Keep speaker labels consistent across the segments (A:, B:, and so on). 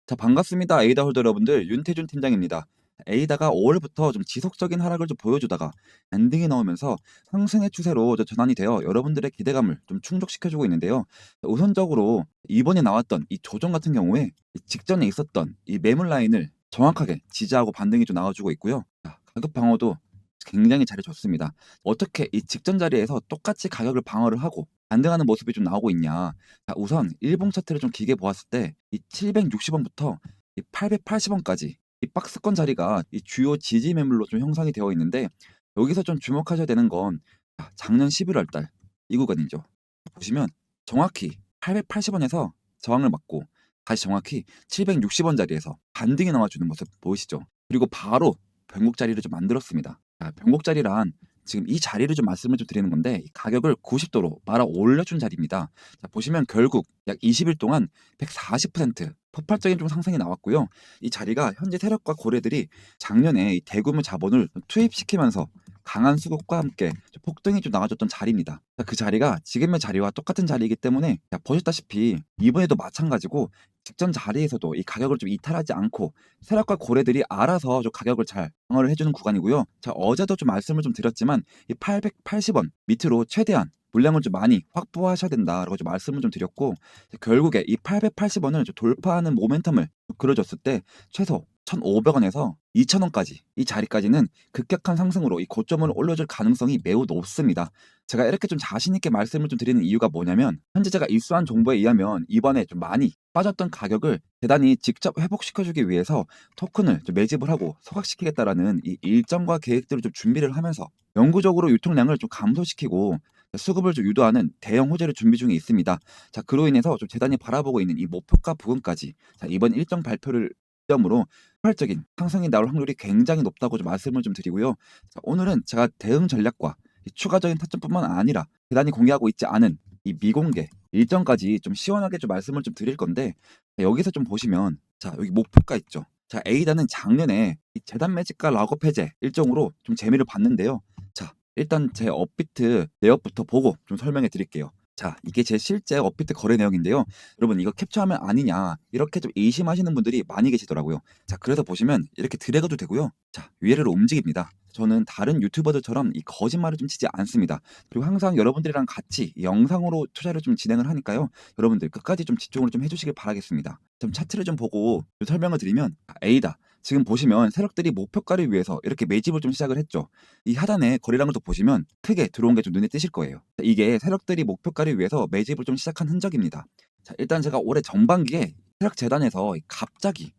A: 자, 반갑습니다. 에이다 홀더 여러분들, 윤태준 팀장입니다. 에이다가 5월부터 좀 지속적인 하락을 좀 보여주다가 엔딩이 나오면서 상승의 추세로 전환이 되어 여러분들의 기대감을 좀 충족시켜주고 있는데요. 우선적으로 이번에 나왔던 이 조정 같은 경우에 이 직전에 있었던 이 매물 라인을 정확하게 지지하고 반등이 좀 나와주고 있고요. 자, 가격 방어도 굉장히 잘해줬습니다. 어떻게 이 직전 자리에서 똑같이 가격을 방어를 하고 반등하는 모습이 좀 나오고 있냐. 자, 우선 일봉 차트를 좀 길게 보았을 때 이 760원부터 이 880원까지 이 박스권 자리가 이 주요 지지 매물로 좀 형성이 되어 있는데, 여기서 좀 주목하셔야 되는 건 작년 11월 달 이 구간이죠. 보시면 정확히 880원에서 저항을 맞고 다시 정확히 760원 자리에서 반등이 나와주는 모습 보이시죠? 그리고 바로 변곡 자리를 좀 만들었습니다. 변곡 자리란 지금 이 자리를 좀 말씀을 좀 드리는 건데, 이 가격을 90도로 말아 올려준 자리입니다. 자, 보시면 결국 약 20일 동안 140% 폭발적인 좀 상승이 나왔고요. 이 자리가 현재 세력과 고래들이 작년에 이 대규모 자본을 투입시키면서 강한 수급과 함께 좀 폭등이 좀 나와줬던 자리입니다. 자, 그 자리가 지금의 자리와 똑같은 자리이기 때문에 보셨다시피 이번에도 마찬가지고 직전 자리에서도 이 가격을 좀 이탈하지 않고 세력과 고래들이 알아서 좀 가격을 잘 방어를 해주는 구간이고요. 자, 어제도 좀 말씀을 좀 드렸지만 이 880원 밑으로 최대한 물량을 좀 많이 확보하셔야 된다라고 좀 말씀을 좀 드렸고, 결국에 이 880원을 좀 돌파하는 모멘텀을 그려줬을 때 최소 1,500원에서 2,000원까지 이 자리까지는 급격한 상승으로 이 고점을 올려줄 가능성이 매우 높습니다. 제가 이렇게 좀 자신 있게 말씀을 좀 드리는 이유가 뭐냐면, 현재 제가 입수한 정보에 의하면 이번에 좀 많이 빠졌던 가격을 대단히 직접 회복시켜주기 위해서 토큰을 좀 매집을 하고 소각시키겠다라는 이 일정과 계획들을 좀 준비를 하면서 영구적으로 유통량을 좀 감소시키고 수급을 좀 유도하는 대형 호재를 준비 중에 있습니다. 자, 그로 인해서 좀 재단이 바라보고 있는 이 목표가 부근까지 이번 일정 발표를 시점으로 폭발적인 상승이 나올 확률이 굉장히 높다고 좀 말씀을 좀 드리고요. 자, 오늘은 제가 대응 전략과 이 추가적인 타점뿐만 아니라 대단히 공개하고 있지 않은 이 미공개 일정까지 좀 시원하게 좀 말씀을 좀 드릴 건데, 자, 여기서 좀 보시면 자, 여기 목표가 있죠. 자, 에이다는 작년에 이 재단 매집과 락업 해제 일정으로 좀 재미를 봤는데요. 자, 일단 제 업비트 내역부터 보고 좀 설명해 드릴게요. 자, 이게 제 실제 업비트 거래 내역인데요. 여러분, 이거 캡처하면 아니냐 이렇게 좀 의심하시는 분들이 많이 계시더라고요. 자, 그래서 보시면 이렇게 드래그도 되고요. 자, 위아래로 움직입니다. 저는 다른 유튜버들처럼 이 거짓말을 좀 치지 않습니다. 그리고 항상 여러분들이랑 같이 이 영상으로 투자를 좀 진행을 하니까요. 여러분들 끝까지 좀 집중을 좀 해주시길 바라겠습니다. 좀 차트를 좀 보고 좀 설명을 드리면, A다. 지금 보시면 세력들이 목표가를 위해서 이렇게 매집을 좀 시작을 했죠. 이 하단에 거래량을 또 보시면 크게 들어온 게 좀 눈에 띄실 거예요. 이게 세력들이 목표가를 위해서 매집을 좀 시작한 흔적입니다. 자, 일단 제가 올해 전반기에 세력 재단에서 갑자기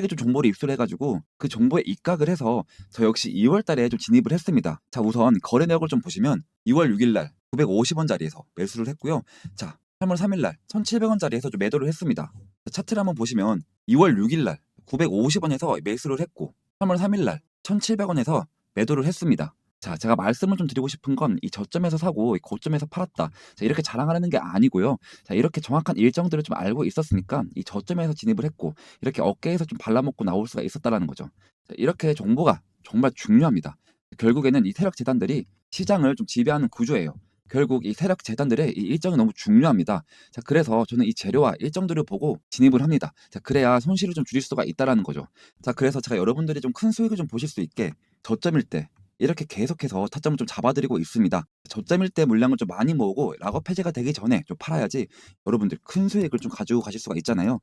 A: 좀 정보를 입수를 해가지고 그 정보에 입각을 해서 저 역시 2월 달에 좀 진입을 했습니다. 자, 우선 거래 내역을 좀 보시면 2월 6일 날 950원 자리에서 매수를 했고요. 자, 3월 3일 날 1,700원 자리에서 좀 매도를 했습니다. 자, 차트를 한번 보시면 2월 6일 날 950원에서 매수를 했고 3월 3일 날 1,700원에서 매도를 했습니다. 자, 제가 말씀을 좀 드리고 싶은 건 이 저점에서 사고 이 고점에서 팔았다. 자, 이렇게 자랑하는 게 아니고요. 자, 이렇게 정확한 일정들을 좀 알고 있었으니까 이 저점에서 진입을 했고 이렇게 어깨에서 좀 발라먹고 나올 수가 있었다라는 거죠. 자, 이렇게 정보가 정말 중요합니다. 결국에는 이 세력 재단들이 시장을 좀 지배하는 구조예요. 결국 이 세력 재단들의 이 일정이 너무 중요합니다. 자, 그래서 저는 이 재료와 일정들을 보고 진입을 합니다. 자, 그래야 손실을 좀 줄일 수가 있다라는 거죠. 자, 그래서 제가 여러분들이 좀 큰 수익을 좀 보실 수 있게 저점일 때 이렇게 계속해서 타점을 좀 잡아드리고 있습니다. 저점일 때 물량을 좀 많이 모으고 락업 해제가 되기 전에 좀 팔아야지 여러분들 큰 수익을 좀 가지고 가실 수가 있잖아요.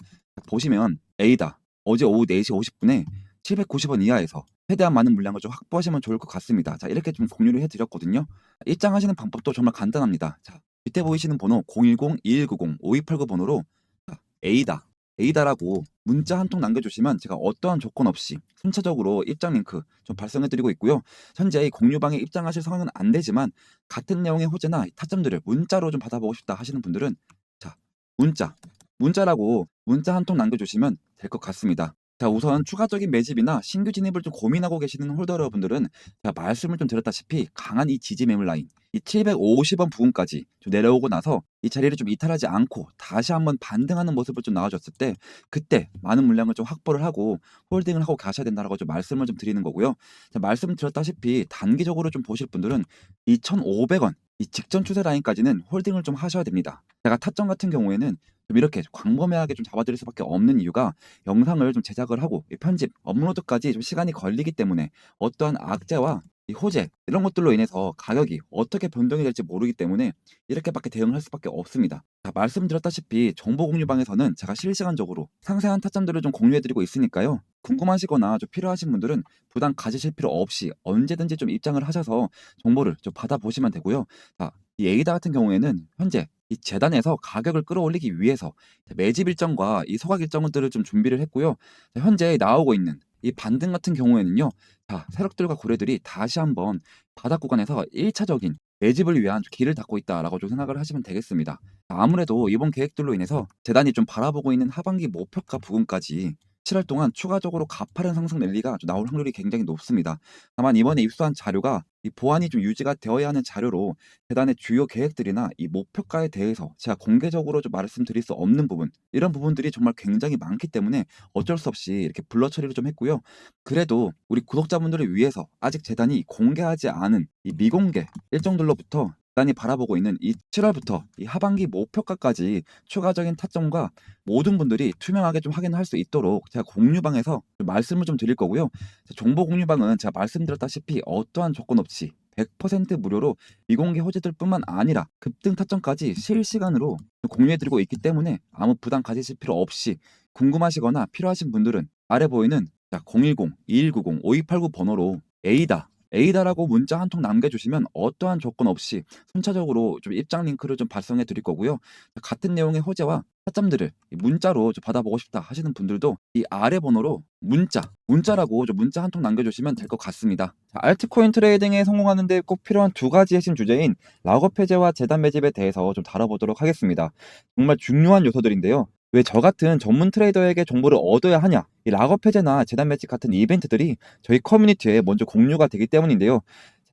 A: 보시면 A다. 어제 오후 4시 50분에 790원 이하에서 최대한 많은 물량을 좀 확보하시면 좋을 것 같습니다. 자, 이렇게 좀 공유를 해드렸거든요. 입장하시는 방법도 정말 간단합니다. 자, 밑에 보이시는 번호 010-2190-5289 번호로 A다. A다라고 문자 한 통 남겨주시면 제가 어떠한 조건 없이 순차적으로 입장 링크 좀 발송해드리고 있고요. 현재 이 공유방에 입장하실 상황은 안 되지만 같은 내용의 호재나 타점들을 문자로 좀 받아보고 싶다 하시는 분들은 자, 문자라고 문자 한 통 남겨주시면 될 것 같습니다. 자, 우선 추가적인 매집이나 신규 진입을 좀 고민하고 계시는 홀더 여러분들은 제가 말씀을 좀 드렸다시피 강한 이 지지 매물 라인 이 750원 부근까지 좀 내려오고 나서 이 자리를 좀 이탈하지 않고 다시 한번 반등하는 모습을 좀 나와줬을 때 그때 많은 물량을 좀 확보를 하고 홀딩을 하고 가셔야 된다라고 좀 말씀을 좀 드리는 거고요. 자, 말씀드렸다시피 단기적으로 좀 보실 분들은 2,500원 이 직전 추세 라인까지는 홀딩을 좀 하셔야 됩니다. 제가 타점 같은 경우에는 좀 이렇게 광범위하게 좀 잡아드릴 수밖에 없는 이유가 영상을 좀 제작을 하고 이 편집, 업로드까지 좀 시간이 걸리기 때문에 어떠한 악재와 이 호재 이런 것들로 인해서 가격이 어떻게 변동이 될지 모르기 때문에 이렇게밖에 대응을 할 수밖에 없습니다. 자, 말씀드렸다시피 정보 공유방에서는 제가 실시간적으로 상세한 타점들을 좀 공유해드리고 있으니까요. 궁금하시거나 좀 필요하신 분들은 부담 가지실 필요 없이 언제든지 좀 입장을 하셔서 정보를 좀 받아보시면 되고요. 자, 이 에이다 같은 경우에는 현재 이 재단에서 가격을 끌어올리기 위해서 매집 일정과 이 소각 일정들을 좀 준비를 했고요. 자, 현재 나오고 있는 이 반등 같은 경우에는요. 자, 세력들과 고래들이 다시 한번 바닥 구간에서 1차적인 매집을 위한 길을 닫고 있다라고 좀 생각을 하시면 되겠습니다. 아무래도 이번 계획들로 인해서 재단이 좀 바라보고 있는 하반기 목표가 부근까지 7월 동안 추가적으로 가파른 상승 랠리가 좀 나올 확률이 굉장히 높습니다. 다만 이번에 입수한 자료가 이 보안이 좀 유지가 되어야 하는 자료로 재단의 주요 계획들이나 이 목표가에 대해서 제가 공개적으로 좀 말씀드릴 수 없는 부분 이런 부분들이 정말 굉장히 많기 때문에 어쩔 수 없이 이렇게 블러 처리를 좀 했고요. 그래도 우리 구독자분들을 위해서 아직 재단이 공개하지 않은 이 미공개 일정들로부터 재단이 바라보고 있는 이 7월부터 이 하반기 목표가까지 추가적인 타점과 모든 분들이 투명하게 좀 확인할 수 있도록 제가 공유방에서 좀 말씀을 좀 드릴 거고요. 정보 공유방은 제가 말씀드렸다시피 어떠한 조건 없이 100% 무료로 미공개 호재들 뿐만 아니라 급등 타점까지 실시간으로 공유해드리고 있기 때문에 아무 부담 가지실 필요 없이 궁금하시거나 필요하신 분들은 아래 보이는 010-2190-5289 번호로 에이다라고 문자 한 통 남겨주시면 어떠한 조건 없이 순차적으로 좀 입장 링크를 좀 발송해 드릴 거고요. 같은 내용의 호재와 타점들을 문자로 좀 받아보고 싶다 하시는 분들도 이 아래 번호로 문자라고 좀 문자 한 통 남겨주시면 될 것 같습니다. 자, 알트코인 트레이딩에 성공하는데 꼭 필요한 두 가지 핵심 주제인 락업 해제와 재단 매집에 대해서 좀 다뤄보도록 하겠습니다. 정말 중요한 요소들인데요. 왜 저 같은 전문 트레이더에게 정보를 얻어야 하냐? 이 락업 해제나 재단 매집 같은 이벤트들이 저희 커뮤니티에 먼저 공유가 되기 때문인데요.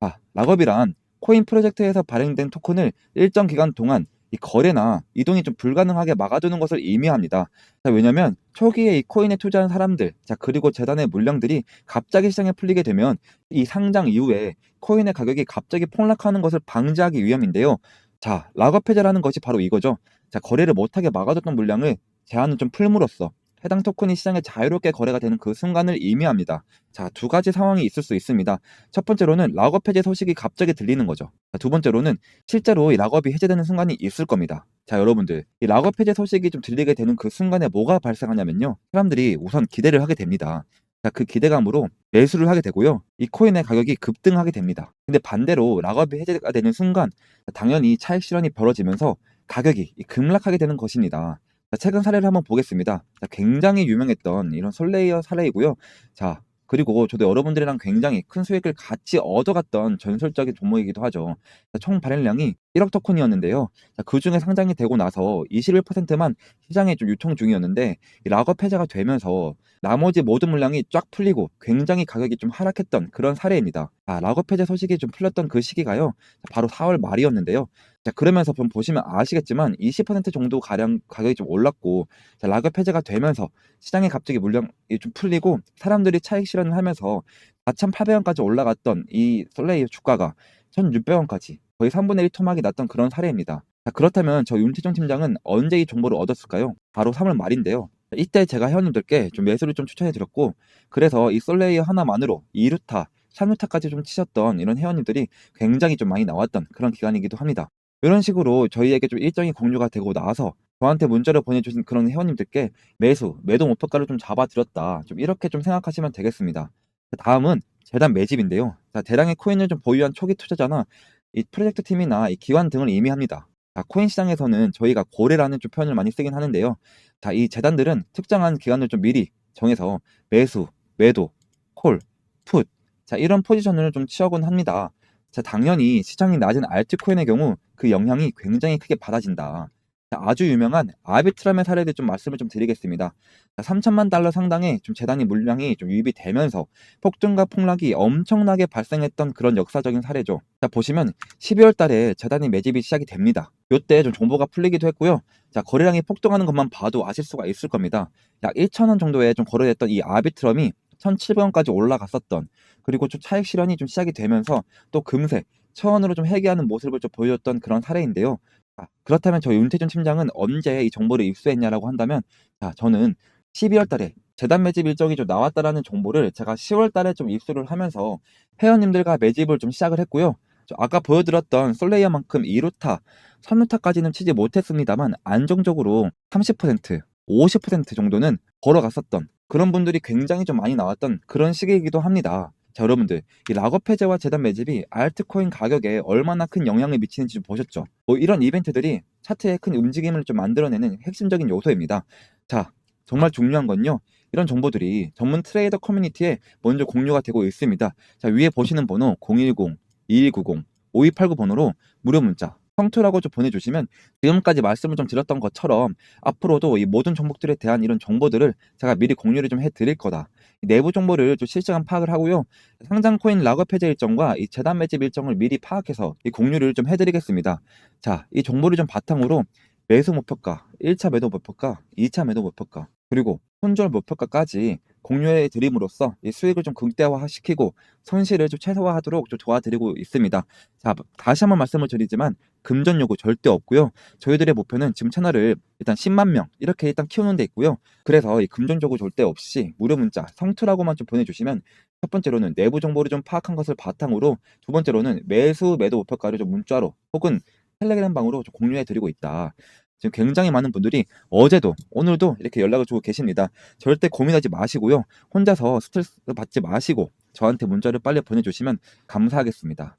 A: 자, 락업이란 코인 프로젝트에서 발행된 토큰을 일정 기간 동안 이 거래나 이동이 좀 불가능하게 막아두는 것을 의미합니다. 자, 왜냐면 초기에 이 코인에 투자한 사람들, 자, 그리고 재단의 물량들이 갑자기 시장에 풀리게 되면 이 상장 이후에 코인의 가격이 갑자기 폭락하는 것을 방지하기 위함인데요. 자, 락업 해제라는 것이 바로 이거죠. 자, 거래를 못하게 막아뒀던 물량을 제한을 좀 풀므로써 해당 토큰이 시장에 자유롭게 거래가 되는 그 순간을 의미합니다. 자, 두 가지 상황이 있을 수 있습니다. 첫 번째로는 락업 해제 소식이 갑자기 들리는 거죠. 자, 두 번째로는 실제로 이 락업이 해제되는 순간이 있을 겁니다. 자, 여러분들, 이 락업 해제 소식이 좀 들리게 되는 그 순간에 뭐가 발생하냐면요. 사람들이 우선 기대를 하게 됩니다. 자, 그 기대감으로 매수를 하게 되고요. 이 코인의 가격이 급등하게 됩니다. 근데 반대로 락업이 해제가 되는 순간 당연히 차익 실현이 벌어지면서 가격이 급락하게 되는 것입니다. 자, 최근 사례를 한번 보겠습니다. 자, 굉장히 유명했던 이런 솔레이어 사례이고요. 자, 그리고 저도 여러분들이랑 굉장히 큰 수익을 같이 얻어갔던 전설적인 종목이기도 하죠. 자, 총 발행량이 1억 토큰이었는데요. 자, 그중에 상장이 되고 나서 21%만 시장에 좀 유통 중이었는데 이 락업 해제가 되면서 나머지 모든 물량이 쫙 풀리고 굉장히 가격이 좀 하락했던 그런 사례입니다. 아, 락업 해제 소식이 좀 풀렸던 그 시기가요. 바로 4월 말이었는데요. 자, 그러면서 좀 보시면 아시겠지만 20% 정도 가량 가격이 좀 올랐고 자, 락업 해제가 되면서 시장에 갑자기 물량이 좀 풀리고 사람들이 차익 실현을 하면서 4,800원까지 올라갔던 이 솔레이어 주가가 1,600원까지 거의 3분의 1 토막이 났던 그런 사례입니다. 자, 그렇다면 저 윤태종 팀장은 언제 이 정보를 얻었을까요? 바로 3월 말인데요. 자, 이때 제가 회원님들께 좀 매수를 좀 추천해 드렸고 그래서 이 솔레이어 하나만으로 2루타, 3루타까지 좀 치셨던 이런 회원님들이 굉장히 좀 많이 나왔던 그런 기간이기도 합니다. 이런 식으로 저희에게 좀 일정이 공유가 되고 나서 저한테 문자를 보내주신 그런 회원님들께 매도 목표가를 좀 잡아드렸다. 좀 이렇게 좀 생각하시면 되겠습니다. 다음은 재단 매집인데요. 자, 대량의 코인을 좀 보유한 초기 투자자나 이 프로젝트 팀이나 이 기관 등을 의미합니다. 자, 코인 시장에서는 저희가 고래라는 좀 표현을 많이 쓰긴 하는데요. 자, 이 재단들은 특정한 기간을 좀 미리 정해서 매수, 매도, 콜, 풋, 자, 이런 포지션을 좀 취하곤 합니다. 자, 당연히 시장이 낮은 알트코인의 경우 그 영향이 굉장히 크게 받아진다. 자, 아주 유명한 아비트럼의 사례를 좀 말씀을 좀 드리겠습니다. 자, 3천만 달러 상당의 좀 재단위 물량이 좀 유입이 되면서 폭등과 폭락이 엄청나게 발생했던 그런 역사적인 사례죠. 자, 보시면 12월 달에 재단위 매집이 시작이 됩니다. 요때 좀 정보가 풀리기도 했고요. 자, 거래량이 폭등하는 것만 봐도 아실 수가 있을 겁니다. 약 1,000원 정도에 좀 거래됐던 이 아비트럼이 1,700원까지 올라갔었던, 그리고 좀 차익 실현이 좀 시작이 되면서 또 금세 1,000원으로 좀 회귀하는 모습을 좀 보여줬던 그런 사례인데요. 그렇다면 저희 윤태준 팀장은 언제 이 정보를 입수했냐라고 한다면, 저는 12월 달에 재단 매집 일정이 좀 나왔다라는 정보를 제가 10월 달에 좀 입수를 하면서 회원님들과 매집을 좀 시작을 했고요. 아까 보여드렸던 솔레이어만큼 2루타, 3루타까지는 치지 못했습니다만 안정적으로 30%, 50% 정도는 걸어갔었던 그런 분들이 굉장히 좀 많이 나왔던 그런 시기이기도 합니다. 자, 여러분들, 이 락업 해제와 재단 매집이 알트코인 가격에 얼마나 큰 영향을 미치는지 좀 보셨죠? 이런 이벤트들이 차트에 큰 움직임을 좀 만들어내는 핵심적인 요소입니다. 자, 정말 중요한 건요, 이런 정보들이 전문 트레이더 커뮤니티에 먼저 공유가 되고 있습니다. 자, 위에 보시는 번호 010-2190-5289 번호로 무료 문자 성투라고 좀 보내주시면 지금까지 말씀을 좀 드렸던 것처럼 앞으로도 이 모든 종목들에 대한 이런 정보들을 제가 미리 공유를 좀 해드릴 거다. 내부 정보를 좀 실시간 파악을 하고요. 상장 코인 락업 해제 일정과 이 재단 매집 일정을 미리 파악해서 이 공유를 좀 해드리겠습니다. 자, 이 정보를 좀 바탕으로 매수 목표가, 1차 매도 목표가, 2차 매도 목표가, 그리고 손절 목표가까지 공유해 드림으로써 이 수익을 좀 극대화시키고 손실을 좀 최소화하도록 좀 도와드리고 있습니다. 자, 다시 한번 말씀을 드리지만 금전 요구 절대 없고요. 저희들의 목표는 지금 채널을 일단 10만 명 이렇게 일단 키우는 데 있고요. 그래서 이 금전 요구 절대 없이 무료 문자 성투라고만 좀 보내주시면, 첫 번째로는 내부 정보를 좀 파악한 것을 바탕으로, 두 번째로는 매수 매도 목표가를 좀 문자로 혹은 텔레그램 방으로 좀 공유해 드리고 있다. 지금 굉장히 많은 분들이 어제도 오늘도 이렇게 연락을 주고 계십니다. 절대 고민하지 마시고요. 혼자서 스트레스 받지 마시고 저한테 문자를 빨리 보내주시면 감사하겠습니다.